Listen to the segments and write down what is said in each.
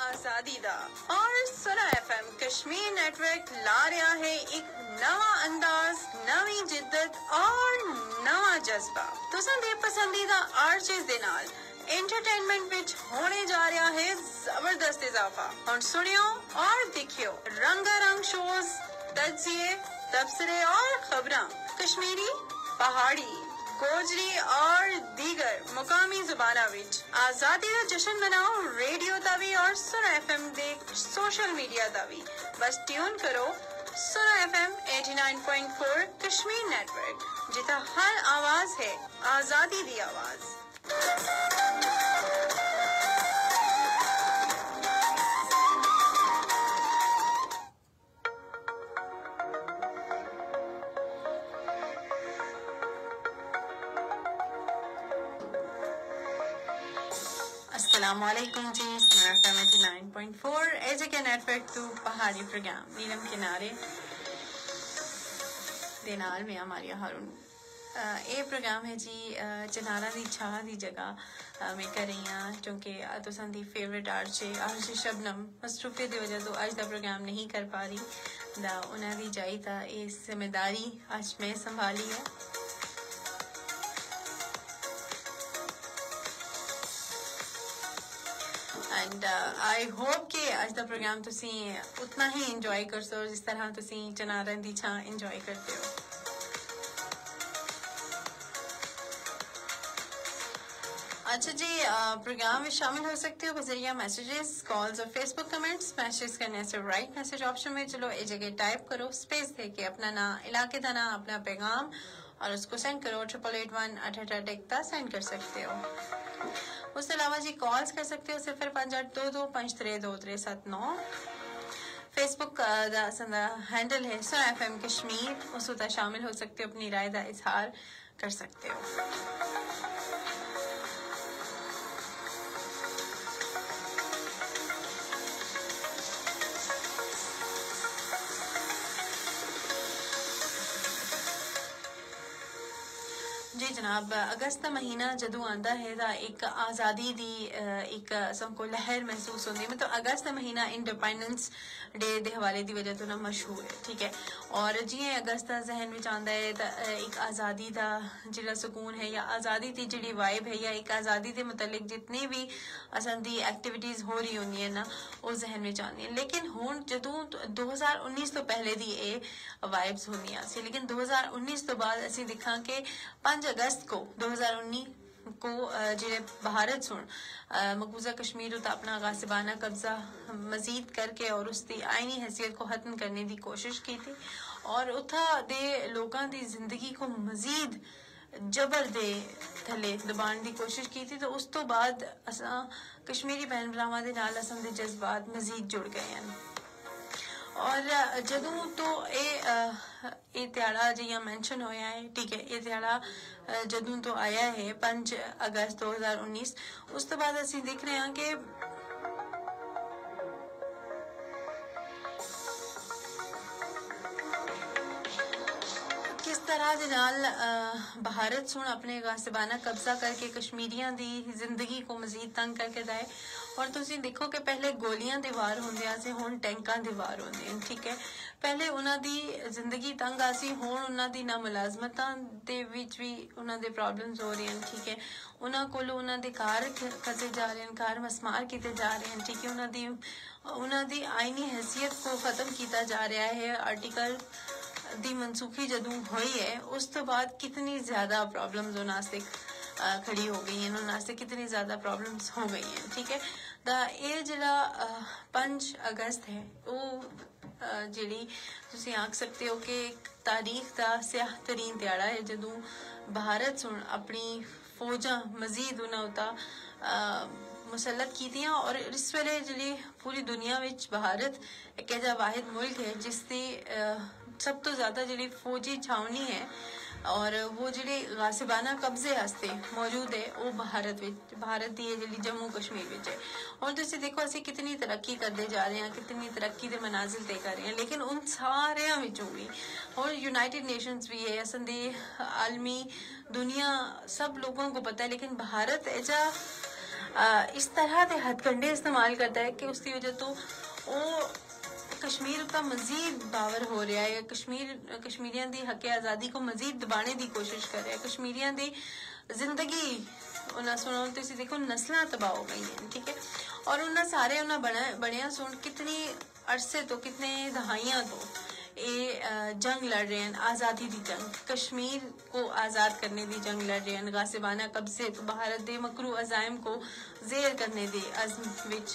आजादी दा और सुना एफएम कश्मीर नेटवर्क ला रहा है एक नवा अंदाज, नवी जिद्दत और नवा जज्बा। तुसां दे पसंदीदा आर्टिस्ट दे नाल एंटरटेनमेंट विच होने जा रहा है जबरदस्त इजाफा। और सुनियो और देखियो रंगारंग शोज, तजिए, तबसरे और खबरां कश्मीरी, पहाड़ी, गोजरी और दीगर मुकामी जुबाना विच। आजादी का जश्न मनाओ रेडियो तवी और सुना एफएम दे सोशल मीडिया तवी। बस ट्यून करो सुना एफएम 89.4 कश्मीर नेटवर्क, जिता हर आवाज है आजादी दी आवाज। अस्सलामुअलैकुम जी, सुना एफएम 89.4 एजे के नेटवर्क टू पहाड़ी प्रोग्राम नीलम किनारे दे नाल में हमारी हारून। ये प्रोग्राम है जी चनारा दी छाह दी जगह में कर रही हाँ, क्योंकि तुसां दी फेवरेट आर्चे शबनम मसरूफियत दी वजह तो अज दा प्रोग्राम नहीं कर पा रही दा उन्हां दी जाई ता ये जिम्मेदारी आज मैं संभाली है। एंड आई होप कि आज दा प्रोग्राम तुसी उतना ही इंजॉय कर सो जिस तरह तुसी चनारा दी छां इंजॉय करते हो। अच्छा जी, प्रोग्राम में शामिल हो सकते हो बजरिया मैसेजेस, कॉल्स और फेसबुक कमेंट्स। मैसेज करने से राइट मैसेज ऑप्शन में चलो एक जगह टाइप करो, स्पेस देके अपना नाम, इलाके का नाम, अपना पैगाम और उसको सेंड करो। 8881 सेंड कर सकते हो। उसके अलावा जी कॉल्स कर सकते हो 058225327379। फेसबुक का हैंडल है सुना एफएम कश्मीर, उस पर शामिल हो सकते हो, अपनी राय का इजहार कर सकते हो। जी जनाब, अगस्त का महीना जदों आंदा है दा एक आज़ादी दी एक सबको लहर महसूस होती है। मतलब अगस्त का महीना इंडिपेंडेंस डे के हवाले की वजह तो ना मशहूर है, ठीक है। और जियां अगस्त का जहन में आंदा है ता एक आज़ादी का जिहड़ा सुकून है या आज़ादी की जिहड़ी वाइब है या एक आज़ादी के मुतलिक जितनी भी असां दी एक्टिविटीज हो रही होंदी है ना वो जहन में आंदी है। लेकिन हुण जदों 2019 तो पहले दी ये वाइब्स होंदियां सी, लेकिन 2019 तो बाद असीं दिखां कि 5 अगस्त को 2019 को जिहड़े भारत सुन मकबूजा कश्मीर उता अपना गासिबाना कब्जा मजीद करके और उसकी आईनी हैसियत को खत्म करने की कोशिश की थी और उथा दे लोगों की जिंदगी को मजीद जबर दे थले दबाने की कोशिश की थी। तो उस तो बाद असां कश्मीरी भैन भरावां दे नाल असां दे जज्बात मजीद जुड़ गए हैं। और जदों तो ये त्याड़ा जियां मेंशन होया है, ठीक है, ये त्याड़ा जदों तो आया है 5 अगस्त 2019, उस तो बाद असीं देख रहे हैं कि किस तरह दे नाल भारत सुन अपने गासिबाना कब्जा करके कश्मीरियां दी जिंदगी को मजीद तंग करके दाए। और तुसी देखो कि पहले गोलियां दे वार होंदियां सी, हुण टैंकां दे वार होंदे हैं, ठीक है। पहले उन्हां दी जिंदगी तंग आसी, हुण उन्हां दी ना मुलाजमतां दे विच भी उन्हां दे प्रॉब्लम्स हो रही हैं, ठीक है। उन्हां कोलों उन्हां दे घर खसे जा रहे हैं, घर मसमार किते जा रहे हैं, ठीक है। उन्हां दी आईनी हैसियत को खत्म किया जा रहा है। आर्टिकल दी मनसूखी जदों हुई है उस तो बाद कितनी ज्यादा प्रॉब्लम्स उन्हां से खड़ी हो गई हैं, उन्हां से कितनी ज्यादा प्रॉब्लम्स हो गई हैं, ठीक है। ये जिहड़ा 5 अगस्त है वो जिहड़ी तुसी आख सकते हो कि तारीख का स्याह तरीन त्याड़ा है जदों भारत सुन अपनी फौजां मजीद उन्हां उता मुसलत कीतियां। और इस वेले जिहड़ी पूरी दुनिया विच भारत एक ऐसा वाहिद मुल्क है जिसकी सब तो ज्यादा जिहड़ी फौजी छावनी है और वो जिहड़े गासिबाना कब्जे वास्ते मौजूद है वो भारत दी जिहड़ी जम्मू कश्मीर विच है। और तुसीं देखो असीं कितनी तरक्की करते जा रहे हैं, कितनी तरक्की दे मनाजिल तय कर रहे हैं, लेकिन उन सारियां विचों भी और यूनाइटेड नेशंस भी है, असन दी आलमी दुनिया सब लोगों को पता है, लेकिन भारत ऐसा इस तरह के हथकंडे इस्तेमाल करता है कि उसकी वजह तो वो कश्मीर का मजीद बावर हो रहा है। कश्मीरियों की हक आज़ादी को मजीद दबाने की कोशिश कर रहा है। कश्मीरियों की जिंदगी उन्हें सुनो तुसी देखो नस्ल तबाह हो गई हैं, ठीक है। और उन्हें सारे उन्हें बनिया सुन कितनी अरसे तो कितने दहाइयां तो ये जंग लड़ रहे हैं, आज़ादी की जंग, कश्मीर को आज़ाद करने की जंग लड़ रहे हैं। गासिबाना कब्जे तो भारत दे मकरू अजायम को जेर करने के अज़म विच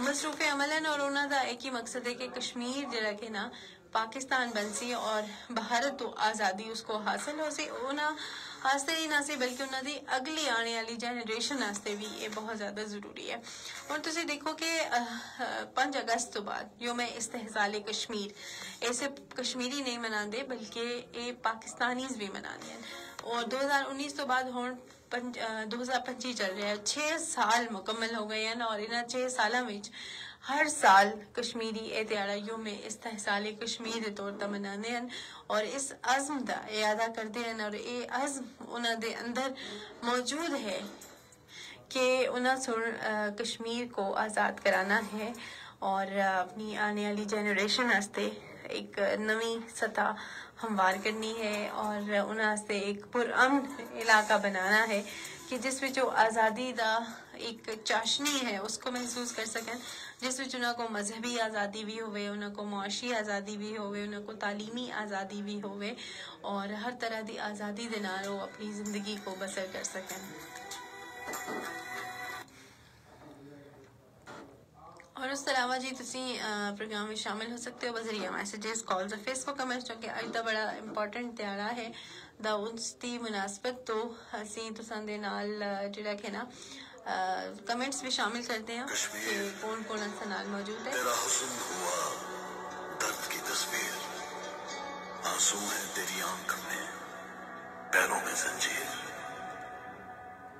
मसरूफ़ अमल हैं और उन्हों का एक ही मकसद है कि कश्मीर जरा कि ना पाकिस्तान बन सी और भारत तो आज़ादी उसको हासिल हो सी। उन्हें हासिल ही ना सी बल्कि उन्होंने अगली आने वाली जनरेशन वास्ते भी ये बहुत ज़्यादा ज़रूरी है। और तुसी देखो कि 5 अगस्त तो बाद योम इस्तेहसाल कश्मीर ऐसे कश्मीरी नहीं मनाते बल्कि ये पाकिस्तानीज भी मनाते हैं। और 2019 तो बाद हुण 2025 चल रहा है, 6 साल मुकम्मल हो गए हैं और इन 6 सालों में हर साल कश्मीरी ये दिहाड़ा योम इस्तेहसाल कश्मीर के तौर पर मनाते हैं और इस अज़्म का इयादा करते हैं। और ये अज़्म उन्होंने अंदर मौजूद है कि उन्हें कश्मीर को आज़ाद कराना है और अपनी आने वाली जनरेशन वास्ते एक नवी सतह हमवार करनी है और उन्हें एक पुरअमन इलाका बनाना है कि जिस विच आज़ादी का एक चाशनी है उसको महसूस कर सकें, जिस विच उन्हें को मजहबी आज़ादी भी होवे, उन्हें को मुआशी आज़ादी भी होवे, उन्हें को तालीमी आज़ादी भी होवे और हर तरह की आज़ादी दे नाल वो अपनी जिंदगी को बसर कर सकें। और उस अलावा जी तुसी प्रोग्राम में शामिल हो सकते हो बजरिया मैसेजेस, कॉल्स और फेसबुक कमेंट्स, जो कि अज का बड़ा इंपॉर्टेंट त्यारा है दा उसकी मुनासबत तो असी तुसां दे नाल जिहड़ा कि ना कमेंट्स भी शामिल करते हैं कि कौन कौन असा नाल मौजूद है। तेरा हुस्न हुआ दर्द की तस्वीर, आंसू है तेरी आंख में, पैरों में जंजीर।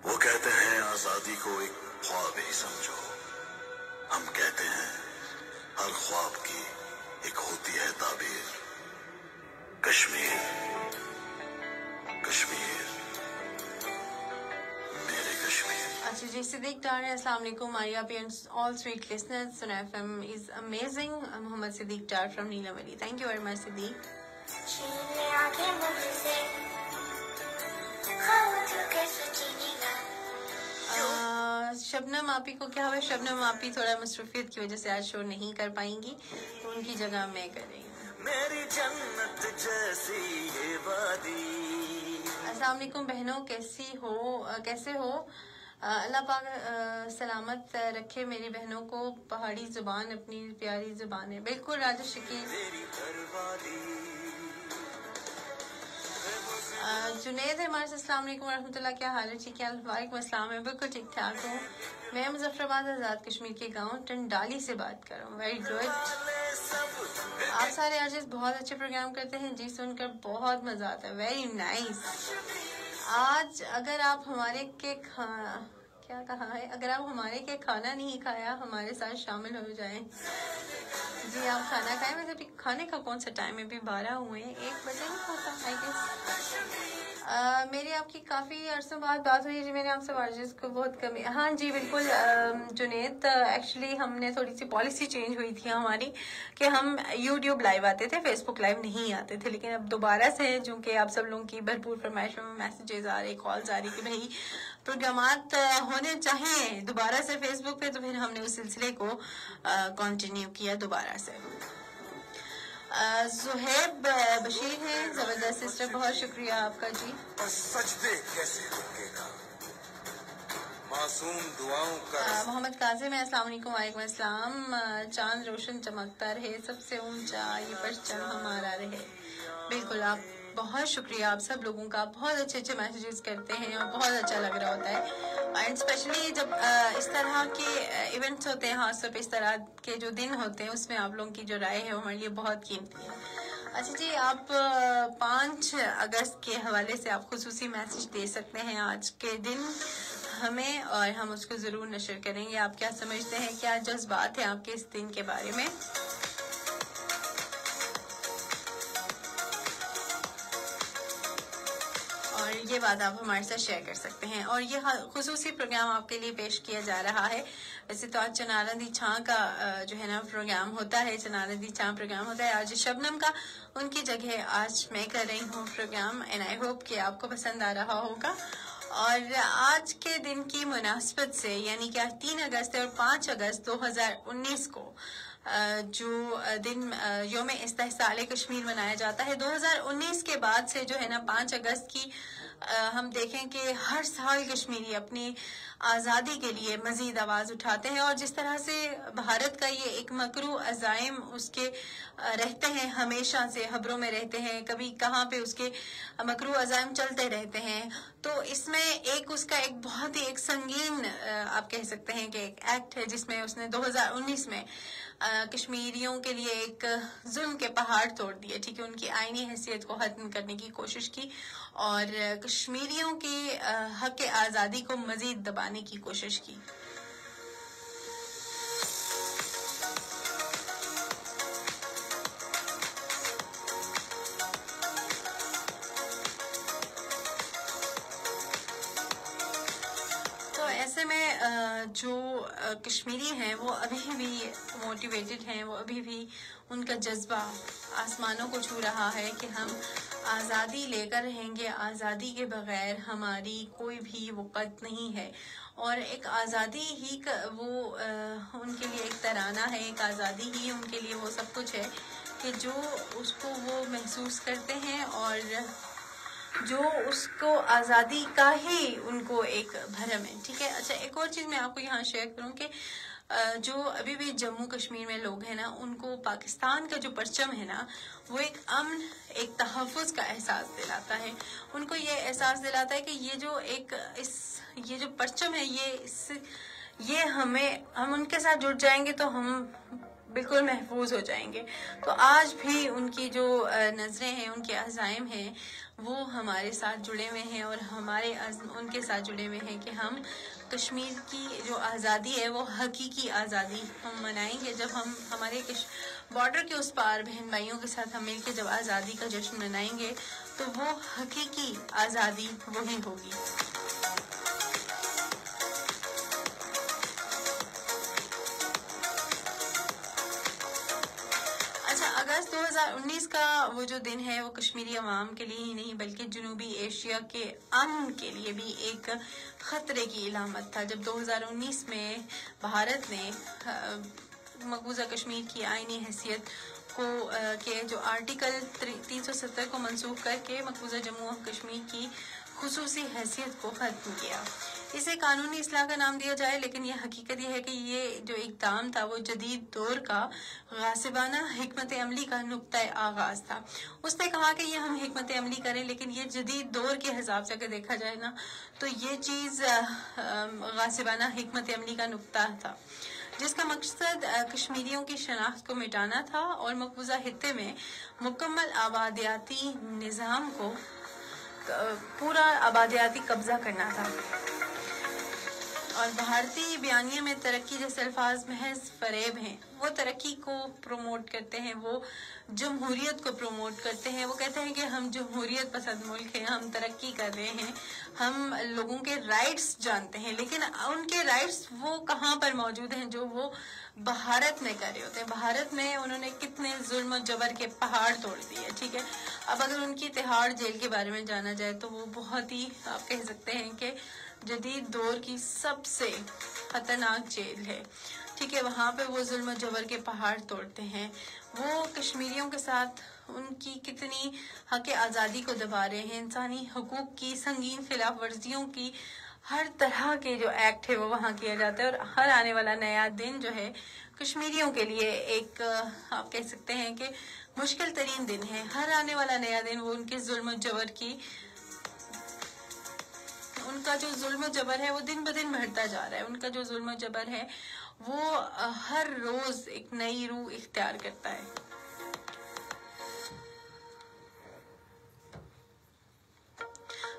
वो कहते हैं आजादी को एक ख्वाब ही समझो, हम कहते हैं हर ख्वाब की एक होती है ताबीर। कश्मीर कश्मीर मेरे कश्मीर। अच्छा जी, सिद्दीक डार, अस्सलाम वालेकुम Aariya and all sweet listeners, सुना FM is amazing. Mohammad Siddique Dar from नीलामरी, thank you very much Siddique. Shabnam आपी को क्या हुआ? शबनम आपी थोड़ा मसरूफियत की वजह से आज शो नहीं कर पाएंगी, तो उनकी जगह मैं करेंगी। मेरी जन्नत जैसी ये वादी। अस्सलाम वालेकुम बहनों, कैसे हो? अल्लाह पाक सलामत रखे मेरी बहनों को। पहाड़ी जुबान अपनी प्यारी जुबान है। बिल्कुल राजेश शकील। जुनेद है हमारे। अस्सलाम वालेकुम रहमतुल्लाह, क्या हाल है? ठीक है, वालेकुम अस्सलाम। मैं बिल्कुल ठीक ठाक हूँ। मैं मुजफ्फराबाद आज़ाद कश्मीर के गांव टंडाली से बात कर रहा हूँ। Very good. आप सारे आर्टिस्ट बहुत अच्छे प्रोग्राम करते हैं जी, सुनकर बहुत मजा आता है। Very nice. आज अगर आप हमारे के क्या कहा है, अगर आप हमारे के खाना नहीं खाया हमारे साथ शामिल हो जाएं। जी आप खाना खाएं। वैसे अभी खाने का कौन सा टाइम है? अभी 12 हुए, 1 बजे नहीं खाता आई गेस। मेरी आपकी काफ़ी अरसों बाद बात हुई जी, मैंने आपसे वर्जिश को बहुत कमी। हाँ जी बिल्कुल जुनेद, एक्चुअली हमने थोड़ी सी पॉलिसी चेंज हुई थी हमारी कि हम यूट्यूब लाइव आते थे, फेसबुक लाइव नहीं आते थे। लेकिन अब दोबारा से जो कि आप सब लोगों की भरपूर फरमाइश में मैसेजेस आ रहे, कॉल्स आ रही कि भाई प्रोग्रामात होने चाहिए दोबारा से फेसबुक पे, तो फिर हमने उस सिलसिले को कंटिन्यू किया दोबारा से। जुहैब बशीर हैं, जबरदस्त सिस्टर, बहुत शुक्रिया आपका जी। सजदे कैसे रुकेगा मासूम दुआओं का। मोहम्मद काजिम है, अस्सलाम वालेकुम। वालेकुम अस्सलाम। चांद रोशन चमकता रहे, सबसे ऊंचा ये परचम हमारा रहे। बिल्कुल, आप बहुत शुक्रिया आप सब लोगों का। बहुत अच्छे अच्छे मैसेजेस करते हैं और बहुत अच्छा लग रहा होता है। एंड स्पेशली जब इस तरह के इवेंट्स होते हैं, खासतौर पे इस तरह के जो दिन होते हैं, उसमें आप लोगों की जो राय है वो हमारे लिए बहुत कीमती है। अच्छा जी, आप 5 अगस्त के हवाले से आप खुसूसी मैसेज दे सकते हैं आज के दिन हमें, और हम उसको ज़रूर नशर करेंगे। आप क्या समझते हैं, क्या जज्बात है आपके इस दिन के बारे में? और ये बात आप हमारे साथ शेयर कर सकते हैं। और ये खुसूसी प्रोग्राम आपके लिए पेश किया जा रहा है। वैसे तो आज चनारा दी छां का जो है ना प्रोग्राम होता है, चनारा दी छां प्रोग्राम होता है आज शबनम का, उनकी जगह आज मैं कर रही हूँ प्रोग्राम। एंड आई होप कि आपको पसंद आ रहा होगा। और आज के दिन की मुनासबत से यानी कि आज 3 अगस्त और 5 अगस्त 2019 को जो दिन योम इस्तेहसाल कश्मीर मनाया जाता है। 2019 के बाद से जो है ना 5 अगस्त की हम देखें कि हर साल कश्मीरी अपनी आज़ादी के लिए मजीद आवाज़ उठाते हैं। और जिस तरह से भारत का ये एक मकरू अज़ाइम उसके रहते हैं, हमेशा से खबरों में रहते हैं, कभी कहाँ पे उसके मकरू अज़ाइम चलते रहते हैं। तो इसमें एक उसका एक बहुत ही एक संगीन आप कह सकते हैं कि एक एक्ट है जिसमें उसने 2019 में कश्मीरियों के लिए एक जुल्म के पहाड़ तोड़ दिए, ठीक है, उनकी आईनी हैसियत को खत्म करने की कोशिश की और कश्मीरियों के हक आज़ादी को मजीद दबाने की कोशिश की। ऐसे में जो कश्मीरी हैं वो अभी भी मोटिवेटेड हैं, वो अभी भी उनका जज्बा आसमानों को छू रहा है कि हम आज़ादी लेकर रहेंगे, आज़ादी के बगैर हमारी कोई भी वक़्त नहीं है। और एक आज़ादी ही वो उनके लिए एक तराना है, एक आज़ादी ही उनके लिए वो सब कुछ है कि जो उसको वो महसूस करते हैं और जो उसको आज़ादी का ही उनको एक भरम है, ठीक है। अच्छा, एक और चीज़ मैं आपको यहाँ शेयर करूँ कि जो अभी भी जम्मू कश्मीर में लोग हैं ना, उनको पाकिस्तान का जो परचम है ना वो एक अमन, एक तहफ़्फ़ुज़ का एहसास दिलाता है। उनको ये एहसास दिलाता है कि ये जो एक ये जो परचम है ये हम उनके साथ जुड़ जाएंगे तो हम बिल्कुल महफूज हो जाएंगे। तो आज भी उनकी जो नज़रें हैं, उनके अज़ाइम हैं, वो हमारे साथ जुड़े हुए हैं और हमारे उनके साथ जुड़े हुए हैं कि हम कश्मीर की जो आज़ादी है वो हकीकी आज़ादी हम मनाएंगे। जब हम हमारे बॉर्डर के उस पार बहन भाइयों के साथ हम मिलकर जब आज़ादी का जश्न मनाएंगे तो वो हकीकी आज़ादी वही होगी। अगस्त 2019 का वो जो दिन है वो कश्मीरी अवाम के लिए ही नहीं बल्कि जनूबी एशिया के अमन के लिए भी एक खतरे की इलामत था। जब 2019 में भारत ने मकबूजा कश्मीर की आईनी हैसियत को के जो आर्टिकल 370 को मंसूख करके मकबूजा जम्मू और कश्मीर की खुसूसी हैसियत को खत्म किया। इसे कानूनी इस्लाह का नाम दिया जाए, लेकिन यह हकीकत यह है कि ये जो इक़दाम था वो जदीद दौर का गासिबाना हिकमत अमली का नुक्ता आगाज था। उसने कहा कि ये हम हिकमत अमली करें, लेकिन ये जदीद दौर के हिसाब से अगर देखा जाए ना तो ये चीज़ गासिबाना हिकमत अमली का नुक्ता था जिसका मकसद कश्मीरियों की शनाख्त को मिटाना था और मकबूजा हित्ते में मुकम्मल आबादियाती निज़ाम को पूरा आबादियाती कब्जा करना था। और भारतीय बयानिया में तरक्की जैसे अल्फाज महज फरेब हैं। वो तरक्की को प्रमोट करते हैं, वो जमहूरियत को प्रमोट करते हैं। वो कहते हैं कि हम जमहूरियत पसंद मुल्क हैं, हम तरक्की कर रहे हैं, हम लोगों के राइट्स जानते हैं, लेकिन उनके राइट्स वो कहाँ पर मौजूद हैं जो वो भारत में कर रहे होते हैं। भारत में उन्होंने कितने जुल्म जबर के पहाड़ तोड़ दिए, ठीक है। अब अगर उनकी तिहाड़ जेल के बारे में जाना जाए तो वो बहुत ही आप कह सकते हैं कि जदीद दौर की सबसे खतरनाक जेल है, ठीक है। वहाँ पे वो जुल्म जबर के पहाड़ तोड़ते हैं, वो कश्मीरियों के साथ उनकी कितनी हक आज़ादी को दबा रहे हैं, इंसानी हकूक की संगीन खिलाफ वर्जियों की हर तरह के जो एक्ट है वो वहाँ किया जाता है। और हर आने वाला नया दिन जो है कश्मीरियों के लिए एक आप कह सकते हैं कि मुश्किल तरीन दिन है। हर आने वाला नया दिन वो उनके जुल्म जबर की उनका जो जुल्म जबर है वो दिन ब दिन बढ़ता जा रहा है। उनका जो जुल्म जबर है वो हर रोज एक नई रूह इख्तियार करता है।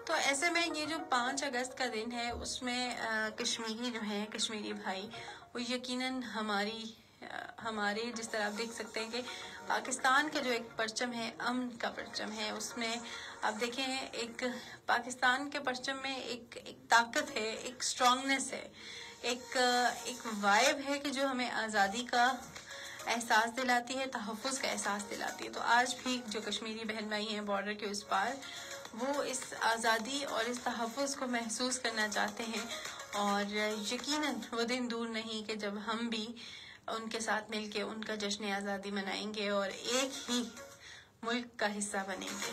तो ऐसे में ये जो 5 अगस्त का दिन है उसमें कश्मीरी जो है, कश्मीरी भाई वो यकीनन हमारे जिस तरह आप देख सकते हैं कि पाकिस्तान का जो एक परचम है, अमन का परचम है, उसमें आप देखें एक पाकिस्तान के परचम में एक ताकत है, एक स्ट्रांगनेस है, एक वाइब है कि जो हमें आज़ादी का एहसास दिलाती है, तहफ़्फ़ुज़ का एहसास दिलाती है। तो आज भी जो कश्मीरी बहन भाई हैं बॉर्डर के उस पार, वो इस आज़ादी और इस तहफ़्फ़ुज़ को महसूस करना चाहते हैं, और यकीनन वो दिन दूर नहीं कि जब हम भी उनके साथ मिलके उनका जश्न आज़ादी मनाएंगे और एक ही मुल्क का हिस्सा बनेंगे।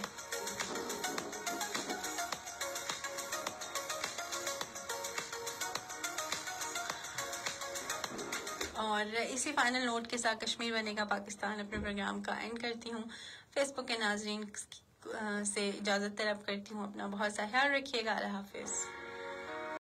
और इसी फाइनल नोट के साथ कश्मीर बनेगा पाकिस्तान अपने प्रोग्राम का एंड करती हूँ। फेसबुक के नाज़रीन से इजाज़त तलब करती हूँ। अपना बहुत सा ख्याल रखिएगा। अल्लाह हाफिज़।